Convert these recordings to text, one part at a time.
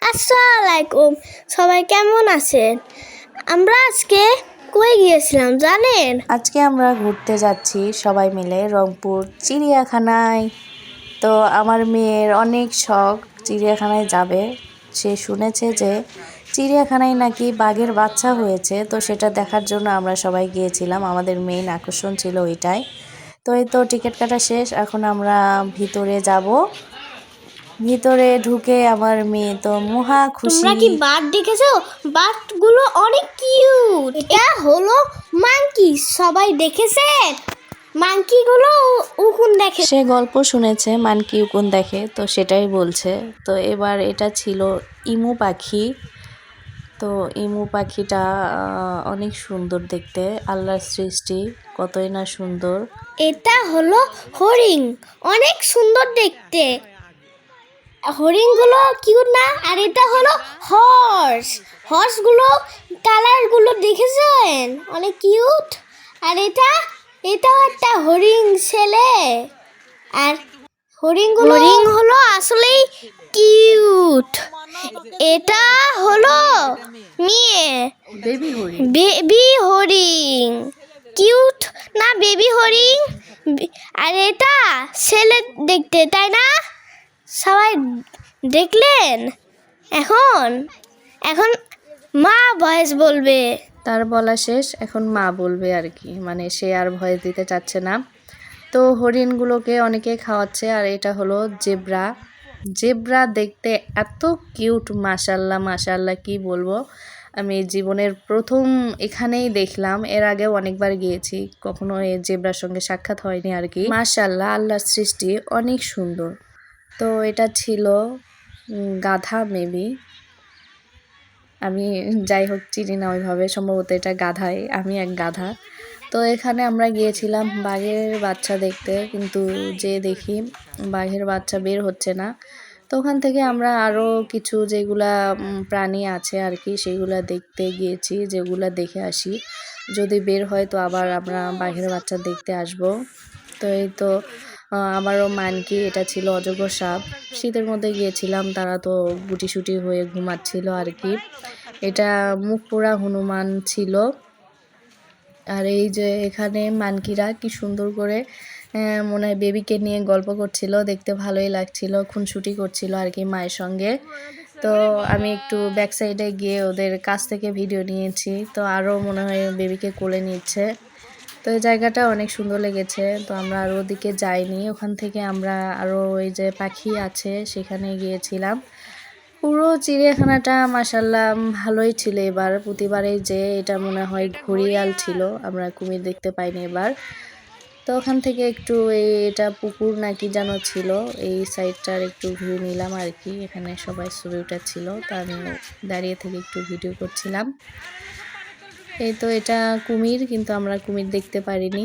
আসসালামু আলাইকুম, সবাই কেমন আছেন? আমরা আজকে কই গিয়েছিলাম জানেন? আজকে আমরা ঘুরতে যাচ্ছি সবাই মিলে রংপুর চিড়িয়াখানায়। তো আমার মেয়ের অনেক শখ চিড়িয়াখানায় যাবে। সে শুনেছে যে চিড়িয়াখানায় নাকি বাঘের বাচ্চা হয়েছে, তো সেটা দেখার জন্য আমরা সবাই গিয়েছিলাম। আমাদের মেইন আকর্ষণ ছিল ওইটাই। তো এই তো টিকিট কাটা শেষ, এখন আমরা ভিতরে যাব। ভিতরে ঢুকে আমার মেয়ে তো মহা তোমরা খুশি। কি বাঘ দেখেছো? বাঘগুলো অনেক কিউট। এটা হলো মাঙ্কি, সবাই দেখেছে? মাঙ্কিগুলো উকুন দেখে। সে গল্প শুনেছে মানকি উকুন দেখে, তো সেটাই বলছে। তো এবার এটা ছিল ইমু পাখি। তো ইমু পাখিটা অনেক সুন্দর দেখতে, আল্লাহর সৃষ্টি, কতই না সুন্দর। এটা হলো হরিণ, অনেক সুন্দর দেখতে। হরিণগুলো কিউট না? আর এটা হলো হর্সগুলো কালারগুলো দেখেছেন? অনেক কিউট। আর এটাও একটা হরিণ ছেলে। আর হরিণ হলো আসলেই কিউট। এটা হলো মেয়ে বেবি হরিণ, কিউট না বেবি হরিণ? আর এটা ছেলে দেখতে, তাই না? সবাই দেখলেন? এখন এখন মা ভয়েস বলবে। তার বলা শেষ, এখন মা বলবে আর কি, মানে সে আর ভয়েস দিতে চাচ্ছে না। তো হরিণগুলোকে অনেকে খাওয়াচ্ছে। আর এটা হলো জেব্রা দেখতে এত কিউট, মাশাল্লাহ মাশাল্লাহ কি বলবো। আমি জীবনের প্রথম এখানেই দেখলাম, এর আগেও অনেকবার গিয়েছি, কখনো এই জেব্রার সঙ্গে সাক্ষাৎ হয়নি আর কি। মাশাল্লাহ, আল্লাহর সৃষ্টি অনেক সুন্দর। তো এটা ছিল গাধা মেবি, আমি যাই হোক চিনি না ওইভাবে, সম্ভবত এটা গাধাই, আমি এক গাধা। তো এখানে আমরা গিয়েছিলাম বাঘের বাচ্চা দেখতে, কিন্তু যে দেখি বাঘের বাচ্চা বের হচ্ছে না। তো ওখান থেকে আমরা আরও কিছু যেগুলা প্রাণী আছে আর কি সেগুলা দেখতে গিয়েছি, যেগুলা দেখে আসি, যদি বের হয় তো আবার আমরা বাঘের বাচ্চা দেখতে আসব। তো এই তো আবারও মানকি, এটা ছিল অজগর সাপ। শীতের মধ্যে গিয়েছিলাম, তারা তো গুটিসুটি হয়ে ঘুমাচ্ছিল আর কি। এটা মুখ পোড়া হনুমান ছিল। আর এই যে এখানে মানকিরা কি সুন্দর করে মনে হয় বেবিকে নিয়ে গল্প করছিল, দেখতে ভালোই লাগছিল, খুনসুটি করছিল আর কি মায়ের সঙ্গে। তো আমি একটু ব্যাক সাইডে গিয়ে ওদের কাছ থেকে ভিডিও নিয়েছি, তো আরও মনে হয় বেবিকে কোলে নিচ্ছে। তো এই জায়গাটা অনেক সুন্দর লেগেছে। তো আমরা আর ওদিকে যাইনি, ওখান থেকে আমরা আরও ওই যে পাখি আছে সেখানে গিয়েছিলাম। পুরো চিড়িয়াখানাটা মাশাল্লাহ ভালোই ছিল এবার, প্রতিবারে যে এটা মনে হয় ঘড়িয়াল ছিল, আমরা কুমির দেখতে পাইনি এবার। তো ওখান থেকে একটু এটা পুকুর নাকি যেন ছিল, এই সাইডটার একটু ভিউ নিলাম আর কি। এখানে সবাই ছবি উঠাচ্ছিল, তো আমি দাঁড়িয়ে থেকে একটু ভিডিও করছিলাম। এই তো এটা কুমির, কিন্তু আমরা কুমির দেখতে পারিনি,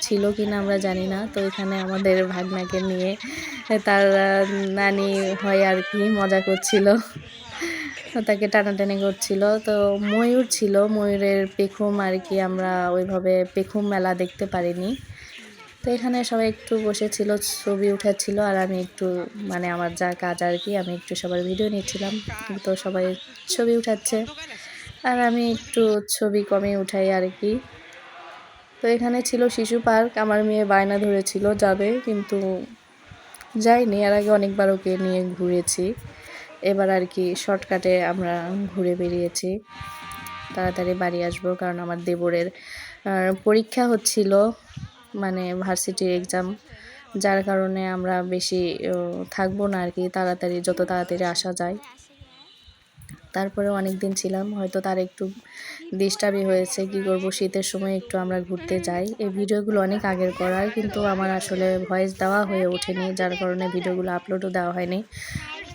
ছিল কিনা আমরা জানি না। তো এখানে আমাদের ভাগনাকে নিয়ে তার নানি হয় আর কি মজা করছিল, তাকে টানাটানি করছিল। তো ময়ূর ছিল, ময়ূরের পেখম আর কি, আমরা ওইভাবে পেখম মেলা দেখতে পারিনি। তো এখানে সবাই একটু বসেছিল, ছবি উঠাচ্ছিল, আর আমি একটু মানে আমার যা কাজ আর কি, আমি একটু সবার ভিডিও নিচ্ছিলাম। তো সবাই ছবি উঠাচ্ছে আর আমি একটু ছবি কমই উঠাই আর কি। তো এখানে ছিল শিশু পার্ক, আমার মেয়ে বায়না ধরেছিল যাবে, কিন্তু যাইনি। এর আগে অনেকবার ওকে নিয়ে ঘুরেছি, এবার আর কি শর্টকাটে আমরা ঘুরে বেরিয়েছি, তাড়াতাড়ি বাড়ি আসবো, কারণ আমার দেবরের পরীক্ষা হচ্ছিল, মানে ভার্সিটির এক্সাম, যার কারণে আমরা বেশি থাকবো না আর কি, যত তাড়াতাড়ি আসা যায়। তারপরে অনেক দিন ছিলাম, হয়তো তার একটু ডিস্টার্বই হয়েছে, কি করব, শীতের সময় একটু আমরা ঘুরতে যাই। এই ভিডিওগুলো অনেক আগের করার, কিন্তু আমার আসলে ভয়েস দেওয়া হয়ে ওঠেনি, যার কারণে ভিডিওগুলো আপলোডও দেওয়া হয়নি।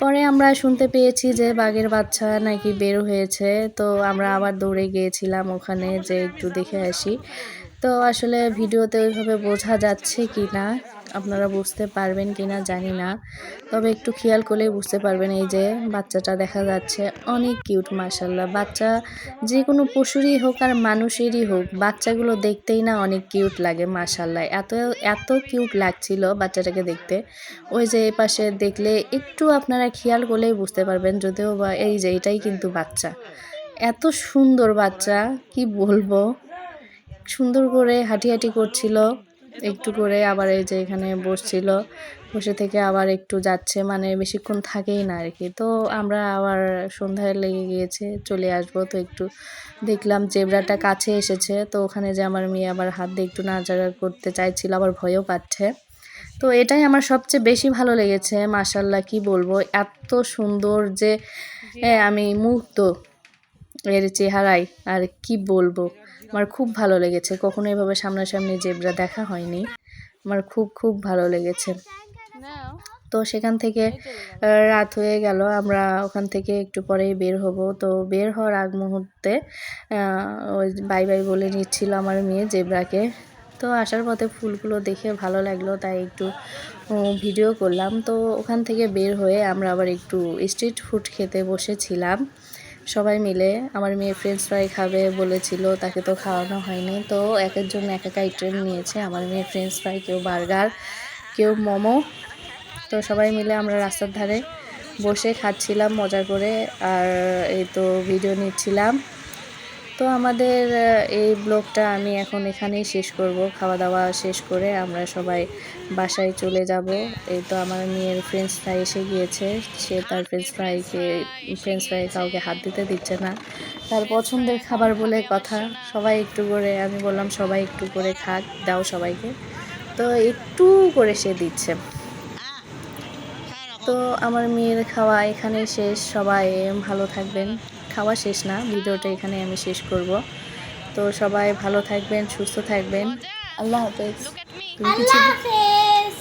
পরে আমরা শুনতে পেয়েছি যে বাঘের বাচ্চা নাকি বের হয়েছে, তো আমরা আবার দৌড়ে গিয়েছিলাম ওখানে যে একটু দেখে আসি। তো আসলে ভিডিওতে ওইভাবে বোঝা যাচ্ছে কি না আপনারা বুঝতে পারবেন কি না জানি না, তবে একটু খেয়াল করলেই বুঝতে পারবেন। এই যে বাচ্চাটা দেখা যাচ্ছে, অনেক কিউট মাশাআল্লাহ। বাচ্চা যে কোনো পশুরই হোক আর মানুষেরই হোক, বাচ্চাগুলো দেখতেই না অনেক কিউট লাগে মাশাআল্লাহ। এত এত কিউট লাগছিল বাচ্চাটাকে দেখতে। ওই যে এই পাশে দেখলে একটু আপনারা খেয়াল করলেই বুঝতে পারবেন, যদিও বা এই যে এটাই কিন্তু বাচ্চা। এত সুন্দর বাচ্চা, কি বলবো, সুন্দর করে হাঁটি করছিল একটু করে, আবার এই যে এখানে বসছিল, বসে থেকে আবার একটু যাচ্ছে, মানে বেশিক্ষণ থাকেই না আর কি। তো আমরা আবার সন্ধ্যায় লেগে গিয়েছে, চলে আসবো। তো একটু দেখলাম জেব্রাটা কাছে এসেছে, তো ওখানে যে আমার মেয়ে আবার হাত দিয়ে একটু নাড়াচাড়া করতে চাইছিল, আবার ভয়ও পাচ্ছে। তো এটাই আমার সবচেয়ে বেশি ভালো লেগেছে মাশাআল্লাহ, কি বলবো, এত সুন্দর যে আমি মুগ্ধ এর চেহারায়, আর কি বলবো। আমার খুব ভালো লেগেছে, কখনো এভাবে সামনাসামনি জেব্রা দেখা হয়নি। আমার খুব খুব ভালো লেগেছে। তো সেখান থেকে রাত হয়ে গেল, আমরা ওখান থেকে একটু পরেই বের হব। তো বের হওয়ার আগ মুহূর্তে ওই বাই বাই বলে নিচ্ছিল আমার মেয়ে জেব্রাকে। তো আসার পথে ফুলগুলো দেখে ভালো লাগলো, তাই একটু ভিডিও করলাম। তো ওখান থেকে বের হয়ে আমরা আবার একটু স্ট্রিট ফুড খেতে বসেছিলাম সবাই মিলে। আমার মেয়ে ফ্রেঞ্চ ফ্রাই খাবে বলেছিল, তাকে তো খাওয়ানো হয়নি। তো একের জন্য এক এক আইটেম নিয়েছে, আমার মেয়ে ফ্রেঞ্চ ফ্রাই, কেউ বার্গার, কেউ মোমো। তো সবাই মিলে আমরা রাস্তার ধারে বসে খাচ্ছিলাম মজা করে, আর এই তো ভিডিও নিচ্ছিলাম। তো আমাদের এই ব্লগটা আমি এখন এখানেই শেষ করব। খাওয়া দাওয়া শেষ করে আমরা সবাই বাসায় চলে যাব। এই তো আমার মেয়ের ফ্রেঞ্চ ফ্রাই এসে গিয়েছে, সে তার ফ্রেঞ্চ ফ্রাই কাউকে হাত দিতে দিচ্ছে না, তার পছন্দের খাবার বলে কথা। সবাই একটু করে, আমি বললাম সবাই একটু করে খাক, দাও সবাইকে। তো একটু করে সে দিচ্ছে। তো আমার মেয়ের খাওয়া এখানেই শেষ। সবাই ভালো থাকবেন। খাওয়া শেষ না, ভিডিওটা এখানে আমি শেষ করব। তো সবাই ভালো থাকবেন, সুস্থ থাকবেন। আল্লাহ হাফেজ। আল্লাহ হাফেজ,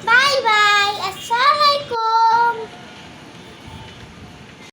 বাই বাই, আসসালামু আলাইকুম।